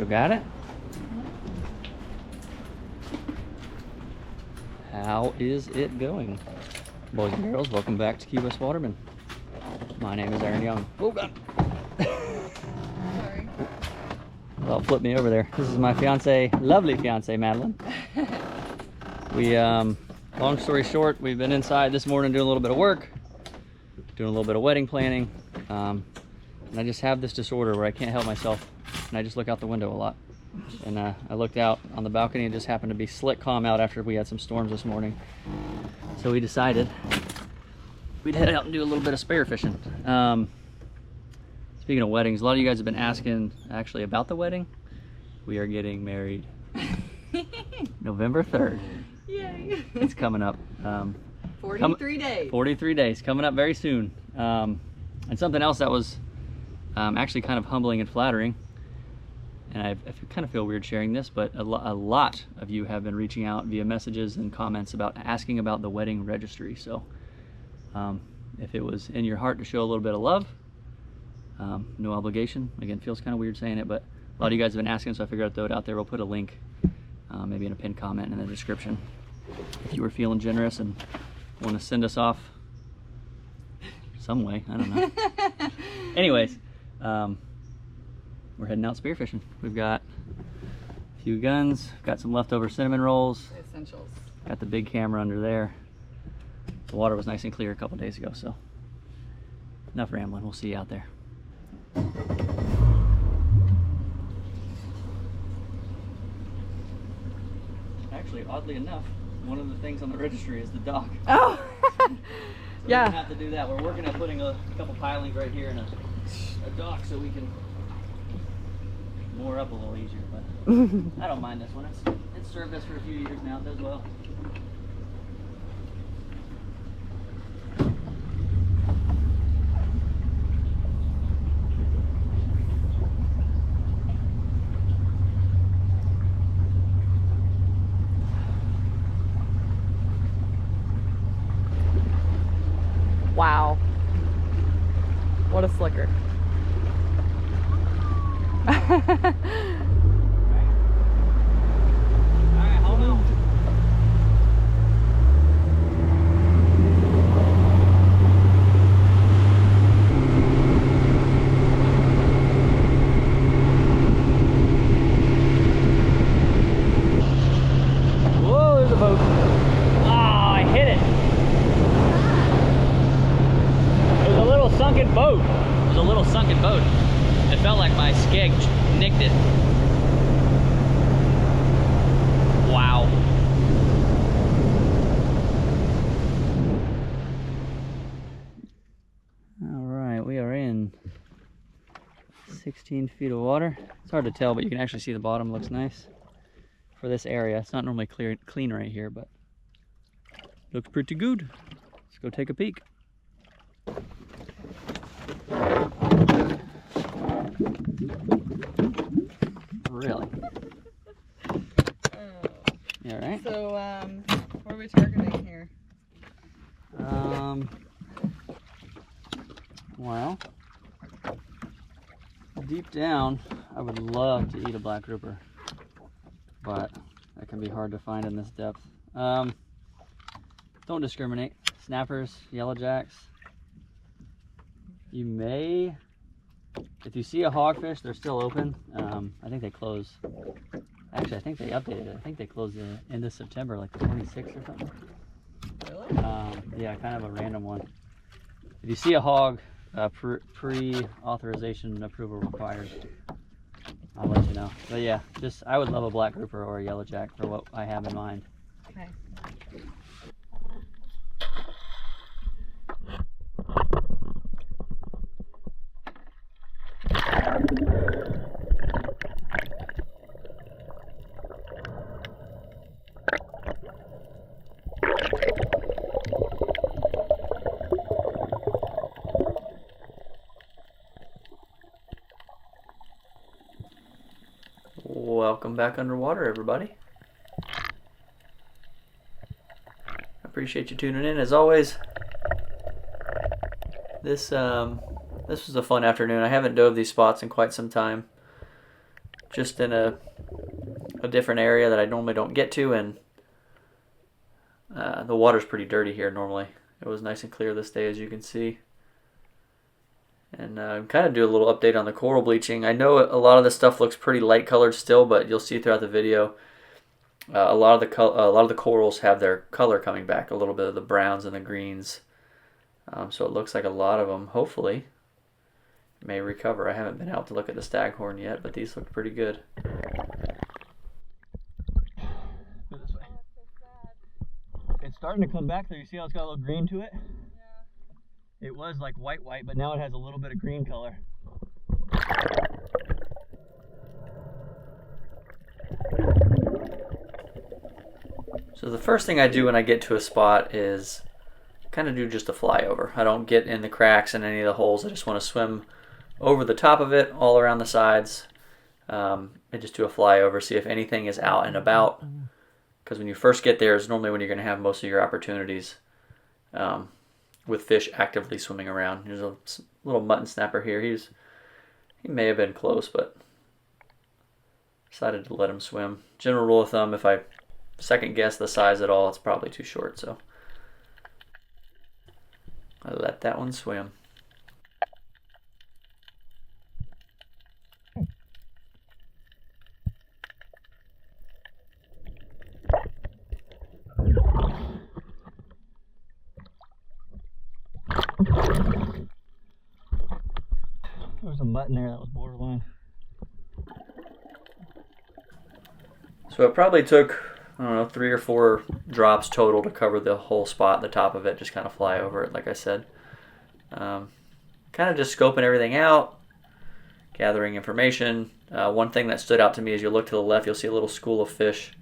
Rachel got it. How is it going? Boys and girls, welcome back to Key West Waterman. My name is Aaron Young. Oh, God. Sorry. Well, flip me over there. This is my fiance, lovely fiance, Madeline. Long story short, we've been inside this morning doing a little bit of work, doing a little bit of wedding planning, and I just have this disorder where I can't help myself, and I just look out the window a lot. And I looked out on the balcony and it just happened to be slick calm out after we had some storms this morning. So we decided we'd head out and do a little bit of spear fishing. Speaking of weddings, a lot of you guys have been asking actually about the wedding. We are getting married November 3rd. Yay. It's coming up. 43 days. 43 days, coming up very soon. And something else that was actually kind of humbling and flattering, and I kind of feel weird sharing this, but a lot of you have been reaching out via messages and comments about asking about the wedding registry. So if it was in your heart to show a little bit of love, no obligation. Again, feels kind of weird saying it, but a lot of you guys have been asking, so I figured I'd throw it out there. We'll put a link maybe in a pinned comment in the description if you were feeling generous and want to send us off some way. I don't know. Anyways, we're heading out spearfishing. We've got a few guns, got some leftover cinnamon rolls. Essentials. Got the big camera under there. The water was nice and clear a couple days ago, so enough rambling. We'll see you out there. Actually, oddly enough, one of the things on the registry is the dock. Oh, So yeah. we're gonna have to do that. We're working at putting a couple pilings right here and a dock so we can moor up a little easier, but I don't mind this one. It's served us for a few years now. It does well. Wow. What a slicker. Alright, hold on. Whoa, there's a boat. Ah, I hit it. It was a little sunken boat. It was a little sunken boat. It felt like my skeg nicked it. Wow. All right, we are in 16 feet of water. It's hard to tell, but you can actually see the bottom looks nice for this area. It's not normally clean right here, but looks pretty good. Let's go take a peek. Really? Yeah, right? So, what are we targeting here? Well, deep down, I would love to eat a black grouper, but that can be hard to find in this depth. Don't discriminate. Snappers, yellow jacks. You may, if you see a hogfish, they're still open. I think they close. Actually, I think they updated it. I think they closed the end of September, like the 26th or something. Really? Yeah, kind of a random one. If you see a hog, pre-authorization approval required. I'll let you know. But yeah, I would love a black grouper or a yellow jack for what I have in mind. Okay. Welcome back underwater, everybody. Appreciate you tuning in as always. This was a fun afternoon. I haven't dove these spots in quite some time. just in a different area that I normally don't get to, and the water's pretty dirty here normally. It was nice and clear this day, as you can see. And kind of do a little update on the coral bleaching. I know a lot of this stuff looks pretty light colored still, but you'll see throughout the video a lot of the corals have their color coming back, a little bit of the browns and the greens. So it looks like a lot of them, hopefully, may recover. I haven't been out to look at the staghorn yet, but these look pretty good. It's starting to come back there. You see how it's got a little green to it? Yeah. It was like white, but now it has a little bit of green color. So the first thing I do when I get to a spot is kind of do just a flyover. I don't get in the cracks in any of the holes. I just want to swim over the top of it, all around the sides. I just do a flyover, see if anything is out and about. Because when you first get there is normally when you're going to have most of your opportunities with fish actively swimming around. There's a little mutton snapper here. He may have been close, but decided to let him swim. General rule of thumb, if I second guess the size at all, it's probably too short, so I let that one swim. There was a mutton there that was borderline. So it probably took, I don't know, 3 or 4 drops total to cover the whole spot, the top of it, just kind of fly over it, like I said. Kind of just scoping everything out, gathering information. One thing that stood out to me as you look to the left, you'll see a little school of fish.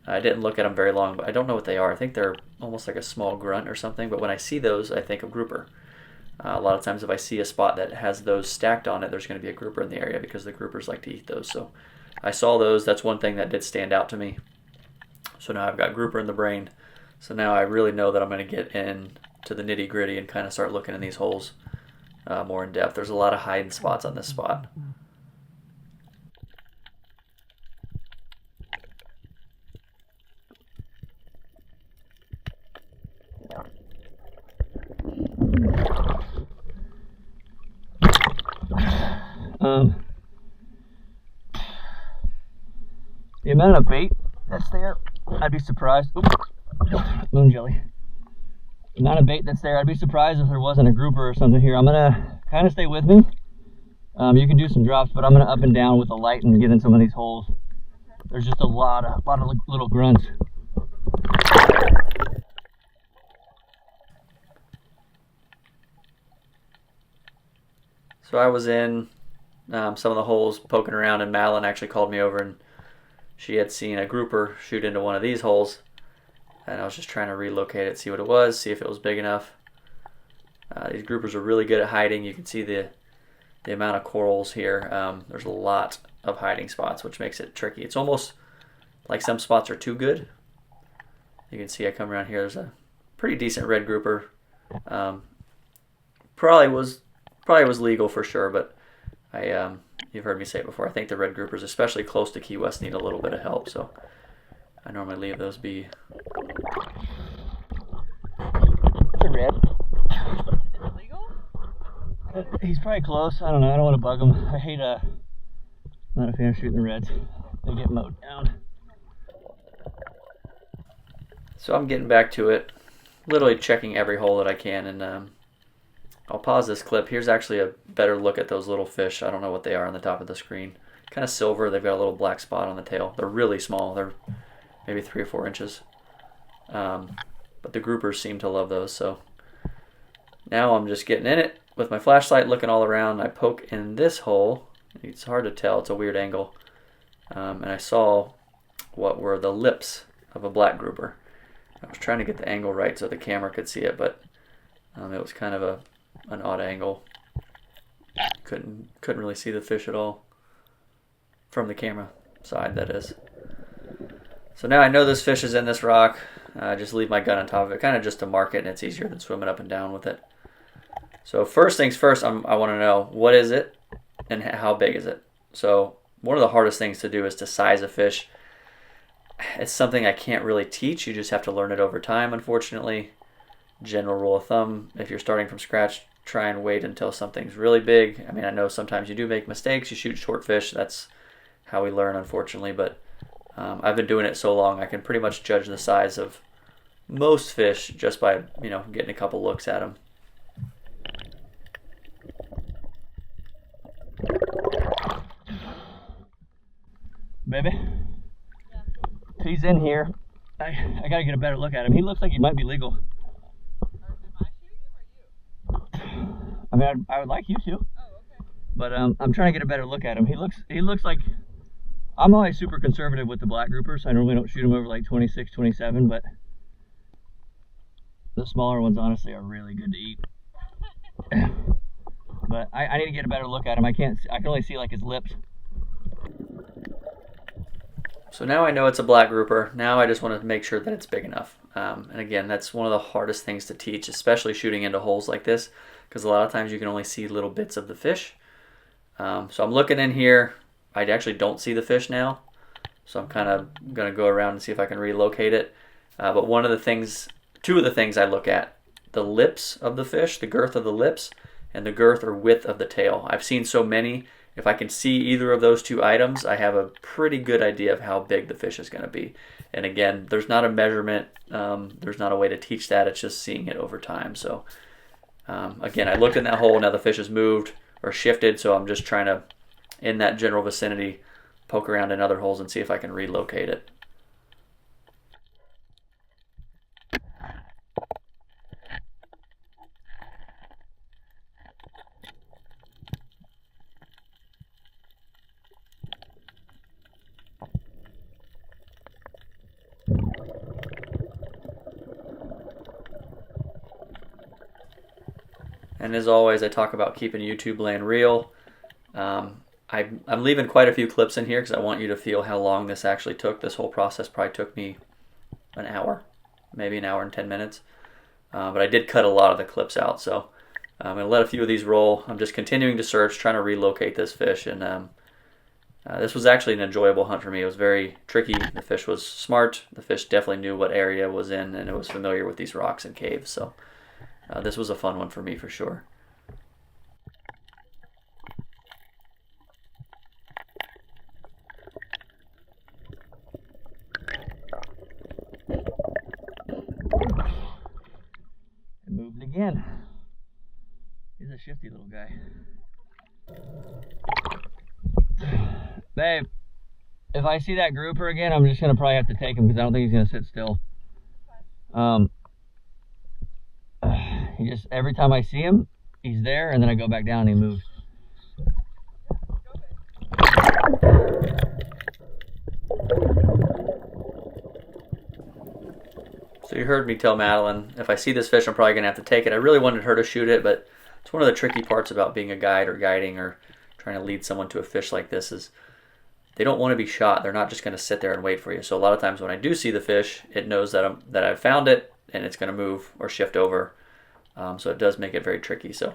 I didn't look at them very long, but I don't know what they are. I think they're almost like a small grunt or something, but when I see those, I think of grouper. A lot of times if I see a spot that has those stacked on it, there's going to be a grouper in the area because the groupers like to eat those. So I saw those. That's one thing that did stand out to me. So now I've got grouper in the brain. So now I really know that I'm going to get in to the nitty gritty and kind of start looking in these holes more in depth. There's a lot of hiding spots on this spot. The amount of bait that's there, I'd be surprised. Oops, moon jelly. The amount of bait that's there, I'd be surprised if there wasn't a grouper or something here. I'm gonna kind of stay with me. You can do some drops, but I'm gonna up and down with the light and get in some of these holes. There's just a lot of little grunts. So I was in some of the holes poking around, and Madeline actually called me over, and she had seen a grouper shoot into one of these holes, and I was just trying to relocate it, see what it was, see if it was big enough. These groupers are really good at hiding. You can see the amount of corals here. There's a lot of hiding spots, which makes it tricky. It's almost like some spots are too good. You can see I come around here. There's a pretty decent red grouper. Probably was legal for sure, but you've heard me say it before. I think the red groupers, especially close to Key West, need a little bit of help. So I normally leave those be. It's a red. Is it legal? He's probably close. I don't know. I don't want to bug him. I hate not a fan of shooting the reds. They get mowed down. So I'm getting back to it, literally checking every hole that I can, and I'll pause this clip. Here's actually a better look at those little fish. I don't know what they are on the top of the screen. Kind of silver. They've got a little black spot on the tail. They're really small. They're maybe 3 or 4 inches. But the groupers seem to love those. So now I'm just getting in it with my flashlight, looking all around. I poke in this hole. It's hard to tell. It's a weird angle. And I saw what were the lips of a black grouper. I was trying to get the angle right so the camera could see it, but it was kind of an odd angle. Couldn't really see the fish at all from the camera side, that is. So now I know this fish is in this rock. I just leave my gun on top of it, kind of just to mark it, and it's easier than swimming up and down with it. So first things first, I want to know, what is it and how big is it? So one of the hardest things to do is to size a fish. It's something I can't really teach. You just have to learn it over time, unfortunately. General rule of thumb, if you're starting from scratch, try and wait until something's really big. I mean, I know sometimes you do make mistakes. You shoot short fish. That's how we learn, unfortunately. But I've been doing it so long, I can pretty much judge the size of most fish just by, getting a couple looks at them. Baby? Yeah. He's in here. I gotta get a better look at him. He looks like he might be legal. I mean, I would like you to. Oh, okay. But I'm trying to get a better look at him. He looks like, I'm always super conservative with the black groupers. I normally don't shoot them over like 26, 27, but the smaller ones honestly are really good to eat. But I need to get a better look at him. I can only see like his lips. So now I know it's a black grouper. Now I just want to make sure that it's big enough. And again, that's one of the hardest things to teach, especially shooting into holes like this, because a lot of times you can only see little bits of the fish. So I'm looking in here. I actually don't see the fish now, so I'm kind of going to go around and see if I can relocate it. But two of the things I look at, the lips of the fish, the girth of the lips, and the girth or width of the tail. I've seen so many. If I can see either of those two items, I have a pretty good idea of how big the fish is going to be. And again, there's not a measurement. There's not a way to teach that. It's just seeing it over time. So again, I looked in that hole. Now the fish has moved or shifted, so I'm just trying to, in that general vicinity, poke around in other holes and see if I can relocate it. And as always, I talk about keeping YouTube land real. I'm leaving quite a few clips in here because I want you to feel how long this actually took. This whole process probably took me an hour, maybe an hour and 10 minutes. But I did cut a lot of the clips out, so I'm going to let a few of these roll. I'm just continuing to search, trying to relocate this fish. And this was actually an enjoyable hunt for me. It was very tricky. The fish was smart. The fish definitely knew what area it was in, and it was familiar with these rocks and caves. So this was a fun one for me for sure. It moved again. He's a shifty little guy. Babe, if I see that grouper again, I'm just gonna probably have to take him because I don't think he's gonna sit still. He just, every time I see him, he's there, and then I go back down and he moves. So you heard me tell Madeline, if I see this fish, I'm probably gonna have to take it. I really wanted her to shoot it, but it's one of the tricky parts about being a guide or guiding or trying to lead someone to a fish like this is they don't want to be shot. They're not just going to sit there and wait for you. So a lot of times when I do see the fish, it knows that I've found it and it's going to move or shift over. So it does make it very tricky. So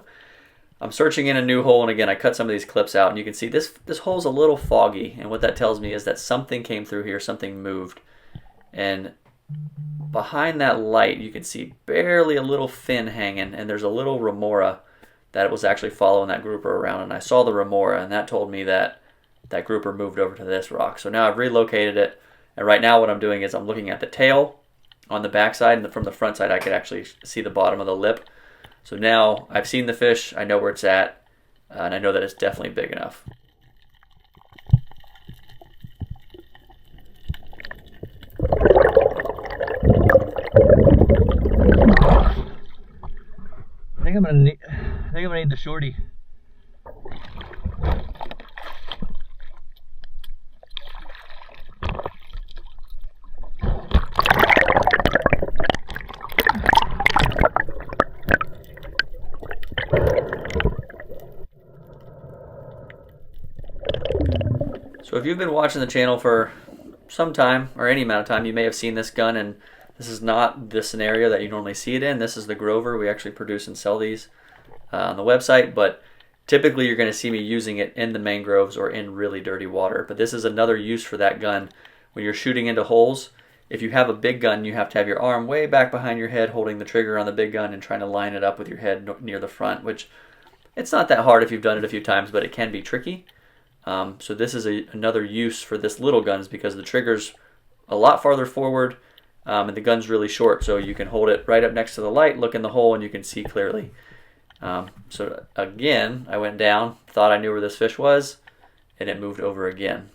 I'm searching in a new hole, and again, I cut some of these clips out, and you can see this hole's a little foggy, and what that tells me is that something came through here, something moved. And behind that light, you can see barely a little fin hanging, and there's a little remora that was actually following that grouper around, and I saw the remora, and that told me that that grouper moved over to this rock. So now I've relocated it, and right now what I'm doing is I'm looking at the tail on the back side, and from the front side I could actually see the bottom of the lip. So now I've seen the fish, I know where it's at, and I know that it's definitely big enough. I think I'm gonna need the shorty. So if you've been watching the channel for some time, or any amount of time, you may have seen this gun, and this is not the scenario that you normally see it in. This is the Grover. We actually produce and sell these on the website, but Typically, you're going to see me using it in the mangroves or in really dirty water, but this is another use for that gun. When you're shooting into holes, if you have a big gun, you have to have your arm way back behind your head holding the trigger on the big gun and trying to line it up with your head near the front, which it's not that hard if you've done it a few times, but it can be tricky. So this is another use for this little guns because the trigger's a lot farther forward and the gun's really short, so you can hold it right up next to the light, look in the hole, and you can see clearly. So again, I went down, thought I knew where this fish was, and it moved over again.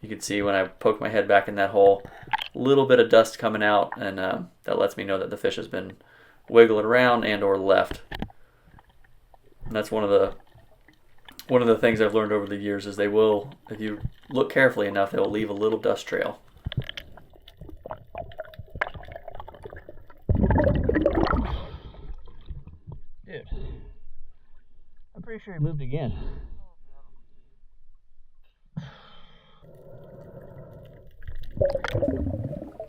You can see when I poke my head back in that hole, a little bit of dust coming out, and that lets me know that the fish has been wiggling around and or left. And that's one of the things I've learned over the years is they will, if you look carefully enough, they will leave a little dust trail. Dude, I'm pretty sure he moved again.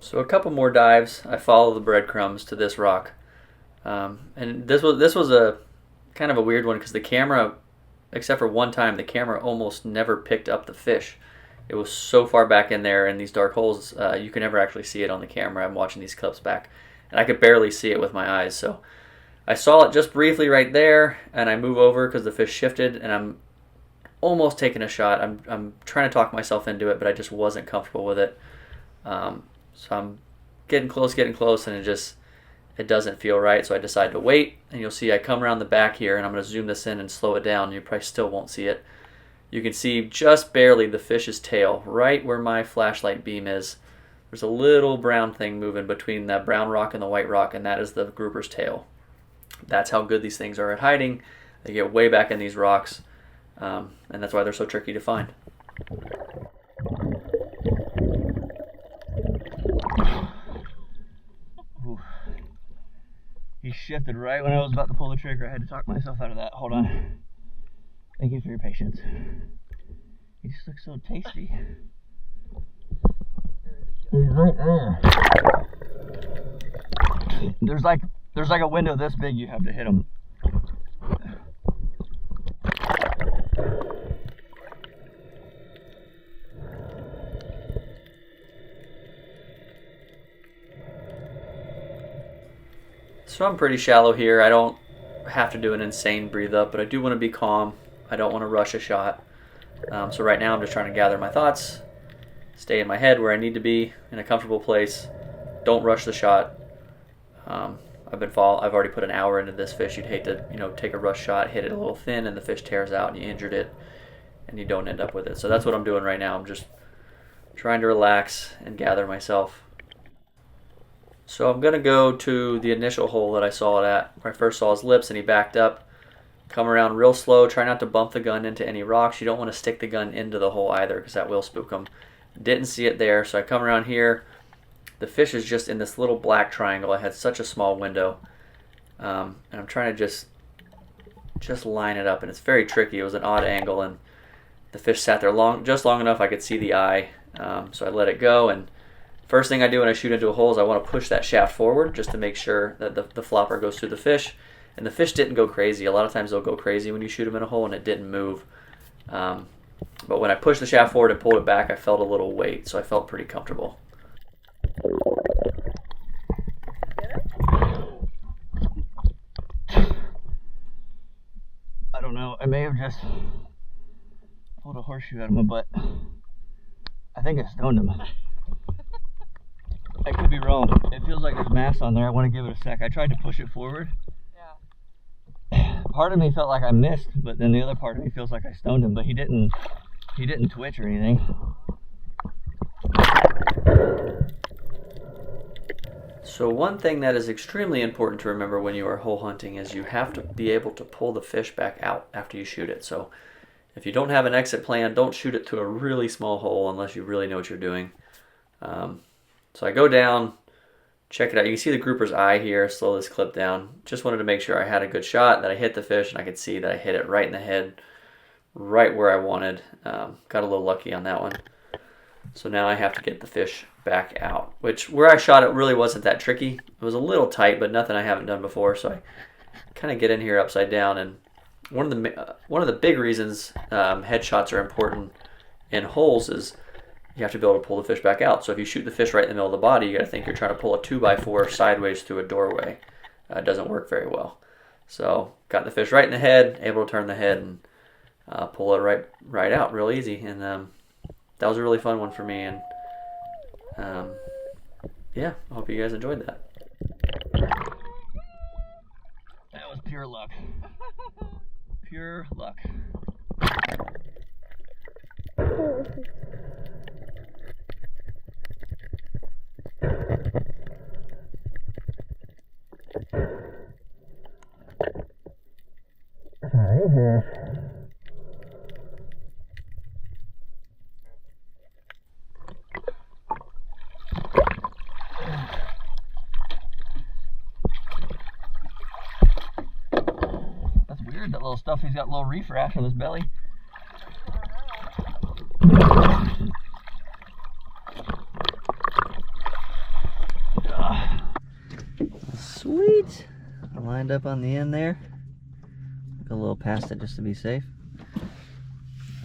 So a couple more dives. I follow the breadcrumbs to this rock, and this was a kind of a weird one because the camera, except for one time, the camera almost never picked up the fish. It was so far back in there in these dark holes, you can never actually see it on the camera. I'm watching these clips back, and I could barely see it with my eyes. So I saw it just briefly right there, and I move over because the fish shifted, and I'm almost taking a shot. I'm trying to talk myself into it, but I just wasn't comfortable with it. So I'm getting close, and it doesn't feel right. So I decide to wait, and you'll see I come around the back here, and I'm going to zoom this in and slow it down. You probably still won't see it. You can see just barely the fish's tail, right where my flashlight beam is. There's a little brown thing moving between that brown rock and the white rock, and that is the grouper's tail. That's how good these things are at hiding. They get way back in these rocks, and that's why they're so tricky to find. Ooh. He shifted right when I was about to pull the trigger. I had to talk myself out of that. Hold on. Thank you for your patience. He just looks so tasty. He's right there. There's like a window this big you have to hit him. So I'm pretty shallow here. I don't have to do an insane breathe up, but I do want to be calm. I don't want to rush a shot. So right now I'm just trying to gather my thoughts, stay in my head where I need to be in a comfortable place. Don't rush the shot. I've already put an hour into this fish. You'd hate to, take a rush shot, hit it a little thin, and the fish tears out, and you injured it, and you don't end up with it. So that's what I'm doing right now. I'm just trying to relax and gather myself. So I'm gonna go to the initial hole that I saw it at, where I first saw his lips, and he backed up. Come around real slow. Try not to bump the gun into any rocks. You don't want to stick the gun into the hole either, because that will spook him. Didn't see it there, so I come around here. The fish is just in this little black triangle. I had such a small window, and I'm trying to just line it up, and it's very tricky. It was an odd angle, and the fish sat there just long enough I could see the eye. So I let it go, and first thing I do when I shoot into a hole is I want to push that shaft forward just to make sure that the flopper goes through the fish. And the fish didn't go crazy. A lot of times they'll go crazy when you shoot them in a hole, and it didn't move. But when I pushed the shaft forward and pulled it back, I felt a little weight, so I felt pretty comfortable. I don't know. I may have just pulled a horseshoe out of my butt. I think I stoned him. I could be wrong. It feels like there's mass on there. I want to give it a sec. I tried to push it forward. Yeah. Part of me felt like I missed, but then the other part of me feels like I stoned him, but he didn't twitch or anything. So one thing that is extremely important to remember when you are hole hunting is you have to be able to pull the fish back out after you shoot it. So if you don't have an exit plan, don't shoot it to a really small hole unless you really know what you're doing. So I go down, check it out. You can see the grouper's eye here. Slow this clip down. Just wanted to make sure I had a good shot, that I hit the fish, and I could see that I hit it right in the head, right where I wanted. Got a little lucky on that one. So now I have to get the fish back out, which where I shot it really wasn't that tricky. It was a little tight, but nothing I haven't done before. So I kind of get in here upside down, and one of the big reasons headshots are important in holes is you have to be able to pull the fish back out. So if you shoot the fish right in the middle of the body, you got to think you're trying to pull a 2x4 sideways through a doorway. It doesn't work very well. So got the fish right in the head, able to turn the head and pull it right out real easy. And that was a really fun one for me. And yeah, I hope you guys enjoyed that. That was pure luck. Pure luck. That's weird, that little stuff, he's got a little reef rash on his belly. Sweet. Lined up on the end there. Go a little past it just to be safe.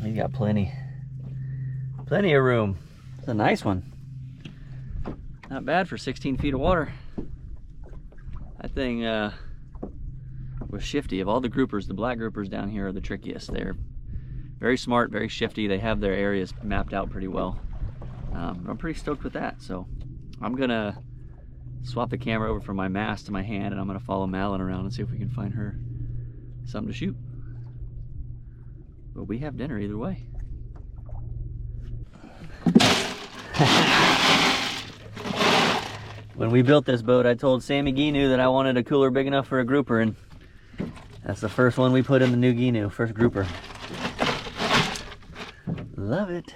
You got plenty of room. It's a nice one. Not bad for 16 feet of water. That thing was shifty. Of all the groupers, the black groupers down here are the trickiest. They're very smart, very shifty. They have their areas mapped out pretty well. I'm pretty stoked with that. So I'm gonna swap the camera over from my mast to my hand, and I'm gonna follow Malin around and see if we can find her something to shoot. But we have dinner either way. When we built this boat, I told Sammy Ginu that I wanted a cooler big enough for a grouper, and that's the first one we put in the new Ginu, first grouper. Love it.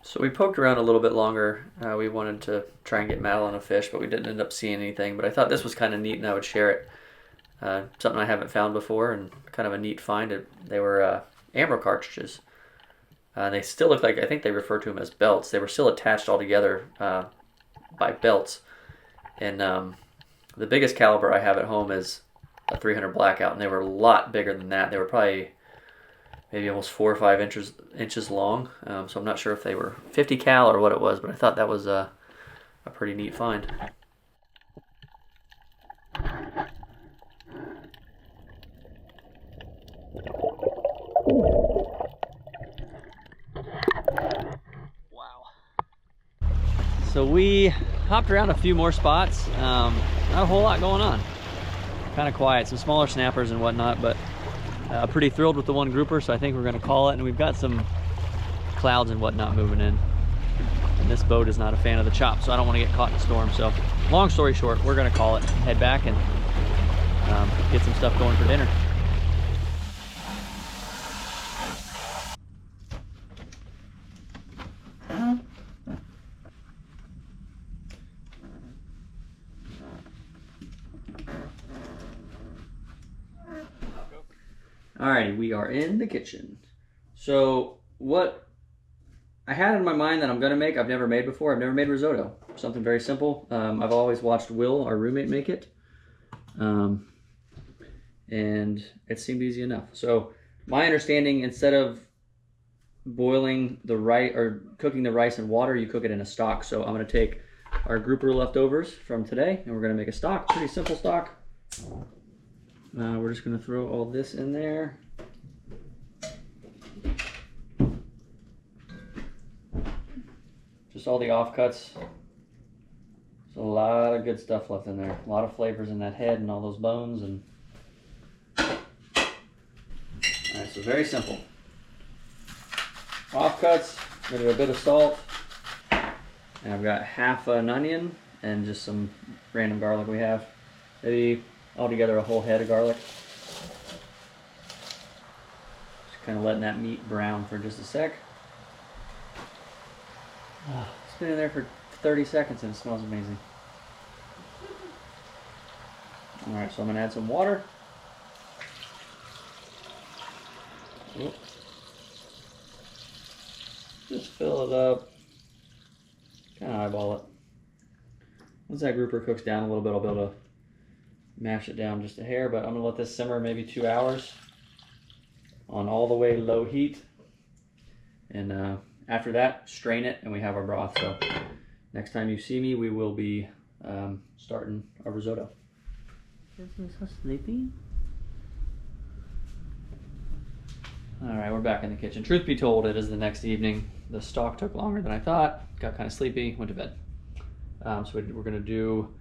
So we poked around a little bit longer. We wanted to try and get Madeline a fish, but we didn't end up seeing anything. But I thought this was kind of neat and I would share it. Something I haven't found before and kind of a neat find. They were ammo cartridges. They still look like, I think they refer to them as belts. They were still attached all together by belts. And the biggest caliber I have at home is a 300 Blackout, and they were a lot bigger than that. They were probably maybe almost 4 or 5 inches long. So I'm not sure if they were 50 cal or what it was, but I thought that was a pretty neat find. Wow. So we hopped around a few more spots. Not a whole lot going on. Kind of quiet, some smaller snappers and whatnot, but pretty thrilled with the one grouper, so I think we're going to call it. And we've got some clouds and whatnot moving in. And this boat is not a fan of the chop, so I don't want to get caught in a storm. So long story short, we're going to call it, head back, and get some stuff going for dinner. Alrighty, we are in the kitchen. So what I had in my mind that I'm gonna make, I've never made before. I've never made risotto. Something very simple. I've always watched Will, our roommate, make it. And it seemed easy enough. So my understanding, instead of boiling the rice or cooking the rice in water, you cook it in a stock. So I'm gonna take our grouper leftovers from today and we're gonna make a stock, pretty simple stock. We're just going to throw all this in there. Just all the offcuts. There's a lot of good stuff left in there. A lot of flavors in that head and all those bones. And alright, so very simple. Offcuts, maybe a bit of salt. And I've got half an onion and just some random garlic we have. Maybe altogether a whole head of garlic. Just kind of letting that meat brown for just a sec. It's been in there for 30 seconds and it smells amazing. Alright, so I'm going to add some water. Oop. Just fill it up. Kind of eyeball it. Once that grouper cooks down a little bit, I'll be able to mash it down just a hair, but I'm gonna let this simmer maybe 2 hours on all the way low heat. And after that, strain it and we have our broth. So next time you see me, we will be starting our risotto. Is he so sleepy? All right, we're back in the kitchen. Truth be told, it is the next evening. The stock took longer than I thought. Got kind of sleepy, went to bed. So we're gonna do,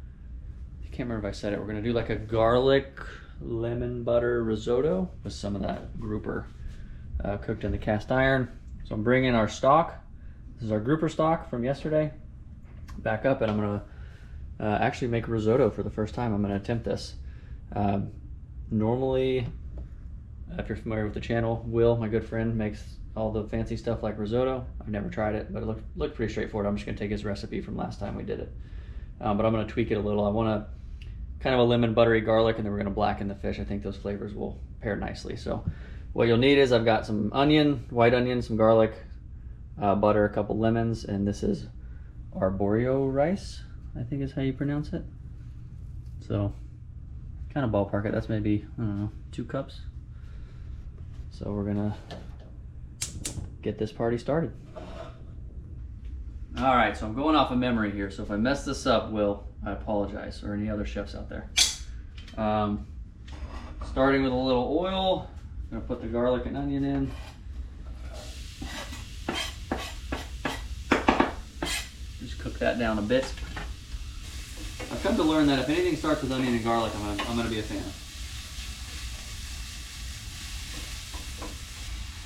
I can't remember if I said it, we're gonna do like a garlic lemon butter risotto with some of that grouper cooked in the cast iron. So I'm bringing our stock. This is our grouper stock from yesterday. Back up, and I'm gonna actually make risotto for the first time. I'm gonna attempt this. Normally, if you're familiar with the channel, Will, my good friend, makes all the fancy stuff like risotto. I've never tried it, but it looked pretty straightforward. I'm just gonna take his recipe from last time we did it. But I'm gonna tweak it a little. I want kind of a lemon buttery garlic, and then we're gonna blacken the fish. I think those flavors will pair nicely. So what you'll need is I've got some onion, white onion, some garlic, butter, a couple lemons, and this is arborio rice, I think is how you pronounce it. So kind of ballpark it. That's maybe, I don't know, 2 cups. So we're gonna get this party started. All right, so I'm going off of memory here. So if I mess this up, Will, I apologize, or any other chefs out there. Starting with a little oil, I'm gonna put the garlic and onion in. Just cook that down a bit. I've come to learn that if anything starts with onion and garlic, I'm gonna be a fan.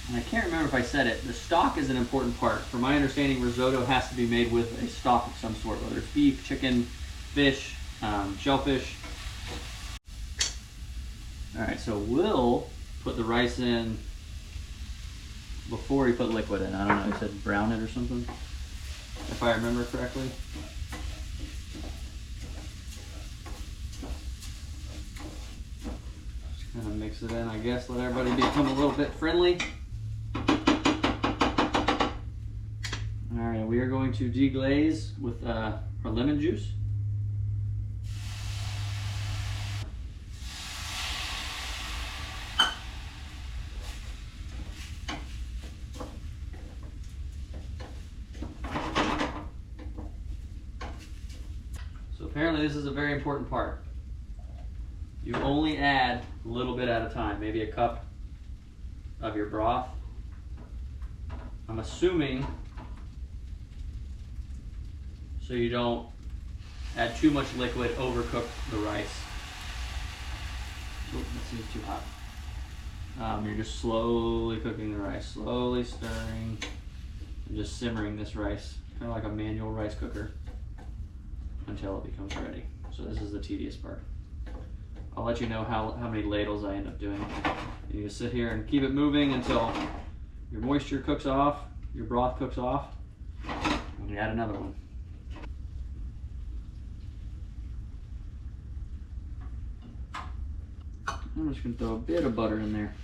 And I can't remember if I said it, the stock is an important part. From my understanding, risotto has to be made with a stock of some sort, whether it's beef, chicken, fish, shellfish. All right, so we'll put the rice in before he put liquid in. I don't know, he said brown it or something, if I remember correctly. Just kind of mix it in, I guess, let everybody become a little bit friendly. All right, we are going to deglaze with our lemon juice. So apparently this is a very important part. You only add a little bit at a time, maybe a cup of your broth. I'm assuming so you don't add too much liquid, overcook the rice. Oh, that seems too hot. You're just slowly cooking the rice, slowly stirring, and just simmering this rice, kind of like a manual rice cooker, until it becomes ready. So this is the tedious part. I'll let you know how many ladles I end up doing. You just sit here and keep it moving until your moisture cooks off, your broth cooks off, and you add another one. I'm just going to throw a bit of butter in there.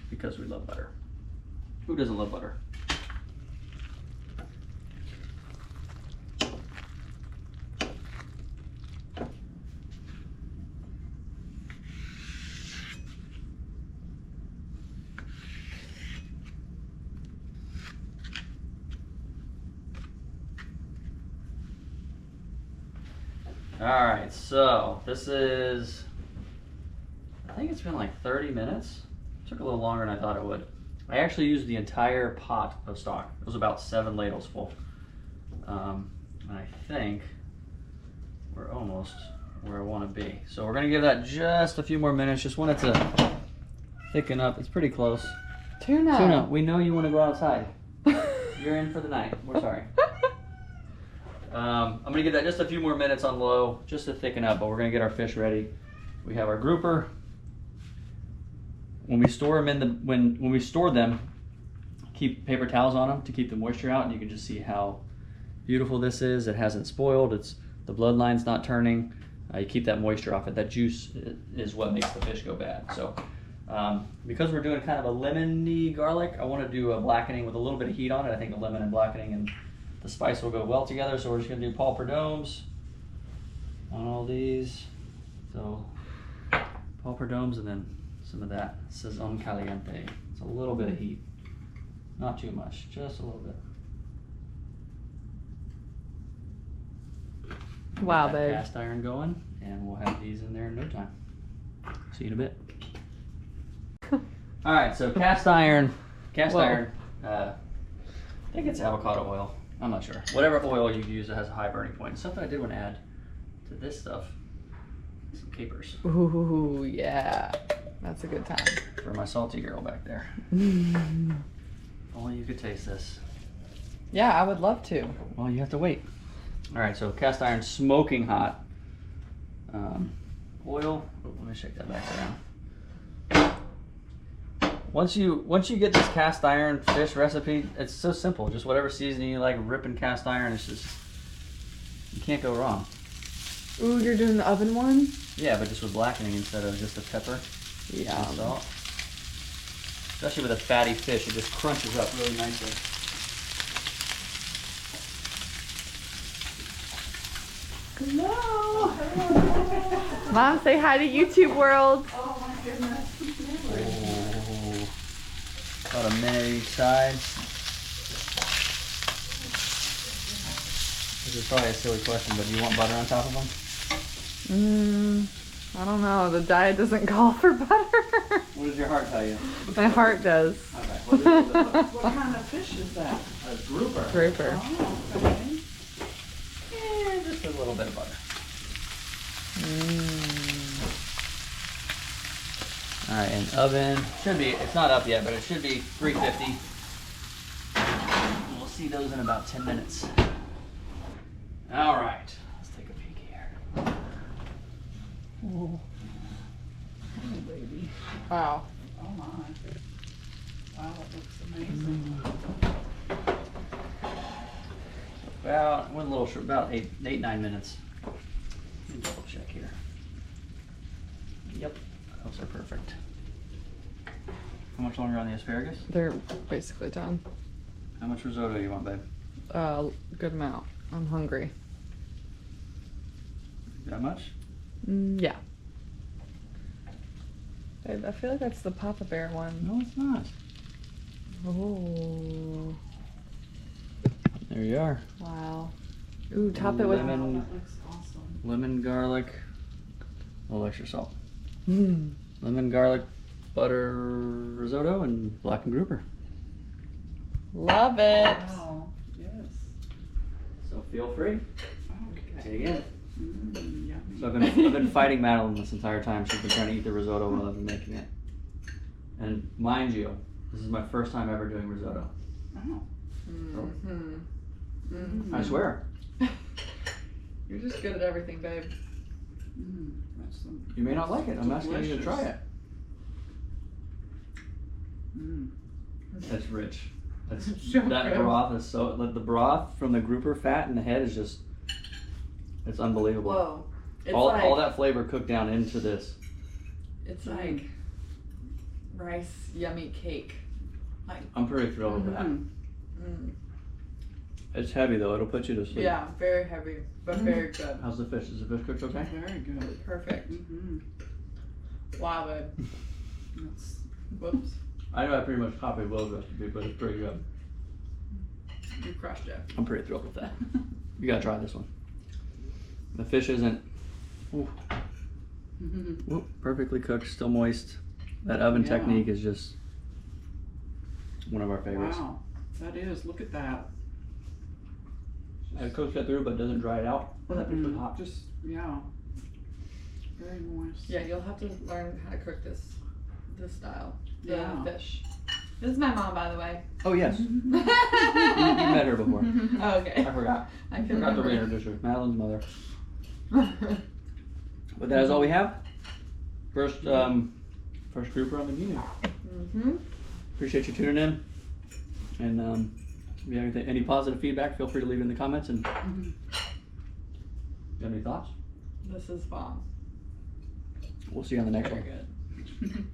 Because we love butter. Who doesn't love butter? All right, so this is, I think it's been like 30 minutes. It took a little longer than I thought it would. I actually used the entire pot of stock. It was about 7 ladles full. And I think we're almost where I want to be. So we're gonna give that just a few more minutes. Just want it to thicken up. It's pretty close. Tuna, we know you want to go outside. You're in for the night. We're sorry. I'm gonna give that just a few more minutes on low, just to thicken up, but we're gonna get our fish ready. We have our grouper. When we store them when we store them, keep paper towels on them to keep the moisture out, and you can just see how beautiful this is. It hasn't spoiled. The bloodline's not turning. You keep that moisture off it. That juice is what makes the fish go bad. So because we're doing kind of a lemony garlic, I want to do a blackening with a little bit of heat on it. I think the lemon and blackening and the spice will go well together. So we're just gonna do Paul Perdomes on all these. So Paul Perdomes and then some of that Sazon Caliente. It's a little bit of heat, not too much, just a little bit. Wow, Get that babe. cast iron going, and we'll have these in there in no time. See you in a bit. All right, so cast iron. I think it's avocado oil. I'm not sure. Whatever oil you use that has a high burning point. Something I did want to add to this stuff. Some capers Ooh, yeah. That's a good time. for my salty girl back there. Only you could taste this. Yeah, I would love to. Well, you have to wait. All right, so cast iron smoking hot. Oil. Oh, let me shake that back around. Once you get this cast iron fish recipe, it's so simple. Just whatever seasoning you like, ripping cast iron. It's just, you can't go wrong. Ooh, you're doing the oven one? Yeah, but just with blackening instead of just a pepper. Yeah. And salt. Especially with a fatty fish, it just crunches up really nicely. Hello. Mom, say hi to YouTube world. Oh, about a minute each side. This is probably a silly question, but do you want butter on top of them? I don't know. The diet doesn't call for butter. What does your heart tell you? My heart does. Okay. What kind of fish is that? A grouper. Grouper. Oh, okay. Yeah, just a little bit of butter. All right, and oven should be, it's not up yet, but it should be 350. We'll see those in about 10 minutes. All right, let's take a peek here. Oh, baby. Wow. Oh my. Wow, it looks amazing. About, went a little short, about 9 minutes. Let me double check here. Yep, those are perfect. How much longer on the asparagus? They're basically done. How much risotto you want, babe? Good amount. I'm hungry. That much? Yeah. Babe, I feel like that's the Papa Bear one. No, it's not. Oh. There you are. Wow. Ooh, top it with Lemon. That looks awesome. Lemon, garlic, a little extra salt. Mm. Lemon, garlic, butter risotto, and blackened grouper. Love it. Wow, yes. So feel free. Okay. Say it again. Yummy. So I've been fighting Madeline this entire time. She's been trying to eat the risotto while I've been making it. And mind you, this is my first time ever doing risotto. Oh. I swear. You're just good at everything, babe. That's some. You may not like it. I'm asking you to try it. That's rich. That's So that good. broth is so, like, the broth from the grouper fat in the head is just, it's unbelievable. Whoa. It's All that flavor cooked down into this. It's like rice yummy cake. Like, I'm pretty thrilled with that. It's heavy though. It'll put you to sleep. yeah, very heavy, but very good. How's the fish? Is the fish cooked okay? Very good. Perfect. Wow, babe. That's, Whoops. I know I pretty much copied Will's recipe, but it's pretty good. You crushed it. I'm pretty thrilled with that. You gotta try this one. The fish isn't perfectly cooked, still moist. That oven Yeah. technique is just one of our favorites. wow. That is, look at that. It cooks it through, but doesn't dry it out. Well, that fish was hot. Just, yeah. Very moist. Yeah, you'll have to learn how to cook this style. The Yeah. fish. This is my mom, by the way. Oh yes, you met her before. Oh, okay. I forgot. I can Forgot to remember. reintroduce her. Madeline's mother. But that is all we have. First grouper on the menu. Appreciate you tuning in. And if you have any positive feedback, feel free to leave it in the comments. And you have any thoughts? This is bomb. We'll see you on the next Very one. good.